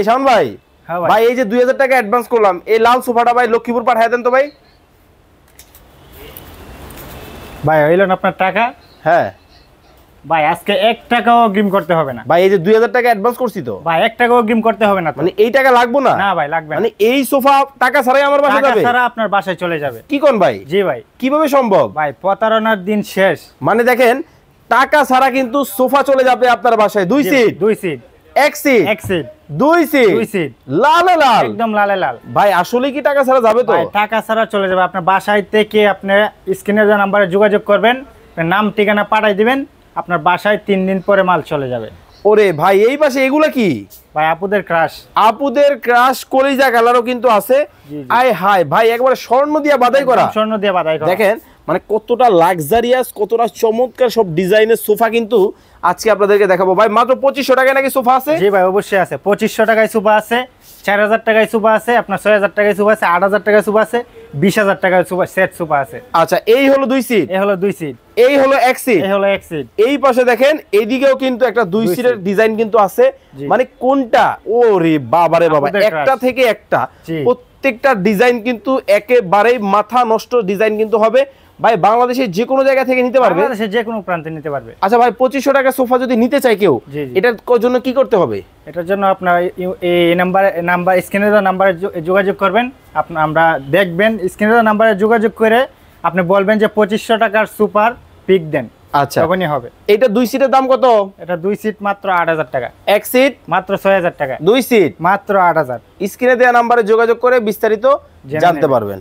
শাওন ভাই, হ্যাঁ ভাই এই যে 2000 টাকা অ্যাডভান্স করলাম, এই লাল সোফাটা ভাই লক্ষ্মীপুর পাঠিয়ে দেন তো ভাই। ভাই হইলেন আপনার টাকা। হ্যাঁ ভাই আজকে 1 টাকাও অগ্রিম করতে হবে না ভাই, এই যে 2000 টাকা অ্যাডভান্স করছি তো ভাই, 1 টাকাও অগ্রিম করতে হবে না তো। মানে এই টাকা লাগবে না? না ভাই লাগবে না, মানে এই সোফা টাকা ছাড়াই আমার বাসায় টাকা যাবে? ছাড়া আপনার বাসায় চলে যাবে। কি কোন ভাই? জি ভাই। কিভাবে সম্ভব? ভাই প্রতারণার দিন শেষ। মানে দেখেন, টাকা ছাড়া কিন্তু সোফা চলে যাবে আপনার বাসায়। 2 seat, 2 seat, 1 seat, 1 seat, 2 seat, 2 seat, লালে লাল, একদম লালে লাল। ভাই আসলে কি টাকা ছাড়া যাবে তো? ভাই টাকা ছাড়া চলে যাবে। আপনার বাসায় থেকে আপনি স্ক্রিনের যে নাম্বারে যোগাযোগ করবেন, নাম ঠিকানা পাঠাই দিবেন, আপনার বাসায় 3 দিন পরে মাল চলে যাবে। ওরে ভাই, এই পাশে এগুলা কি? ভাই আপুদের ক্রাশ, আপুদের ক্রাশ কলিজা কালারও কিন্তু আছে। জি, জি। আয় হায় ভাই, একবারে স্বর্ণ দিয়ে বাধাই করা। স্বর্ণ দিয়ে বাধাই করা। দেখেন মানে কতটা লাক্সারিয়াস, কতটা চমৎকার সব ডিজাইনের সোফা কিন্তু আজকে আপনাদেরকে দেখাবো। ভাই মাত্র 2500 টাকায় নাকি সোফা আছে? জি ভাই অবশ্যই আছে। 2500 টাকায় সোফা আছে, 4000 টাকায় সোফা আছে, আপনার 6000 টাকায় সোফা আছে, 8000 টাকায় সোফা আছে, 20000 টাকায় সোফা সেট সোফা আছে। আচ্ছা, এই হলো 2 সিট, এই হলো 2 সিট, এই হলো 1 সিট, এই হলো 1 সিট। এই পাশে দেখেন এইদিকেও কিন্তু একটা 2 দুই সিটের সিট। ডিজাইন কিন্তু আছে। জি। মানে কোনটা? ওরে বাবারে বাবা, আপুদের একটা crush। থেকে একটা, জি। প্রত্যেকটা ডিজাইন কিন্তু একেবারেই মাথা নষ্ট ডিজাইন কিন্তু হবে। ভাই বাংলাদেশের যে কোনো জায়গা থেকে নিতে পারবে? বাংলাদেশের যে কোনো প্রান্তে নিতে পারবে। আচ্ছা ভাই, 2500 টাকা সোফা যদি নিতে চাই কেউ, জি, জি। এটার জন্য কি করতে হবে? এটার জন্য আপনার এই নাম্বার স্ক্রিনে দেওয়া নাম্বারে যোগাযোগ করবেন। আমরা দেখবেন স্ক্রিনে দেওয়া নাম্বারে যোগাযোগ করে আপনি বলবেন যে 2500 টাকার সুপার পিক দেন, আচ্ছা তখনই হবে। এটা 2 সিটের দাম কত? এটা 2 সিট মাত্র 8000 টাকা, 1 সিট মাত্র 6000 টাকা, 2 সিট মাত্র 8000। স্ক্রিনে দেওয়া নাম্বারে যোগাযোগ করে বিস্তারিত জেনে জানতে নেবেন। পারবেন।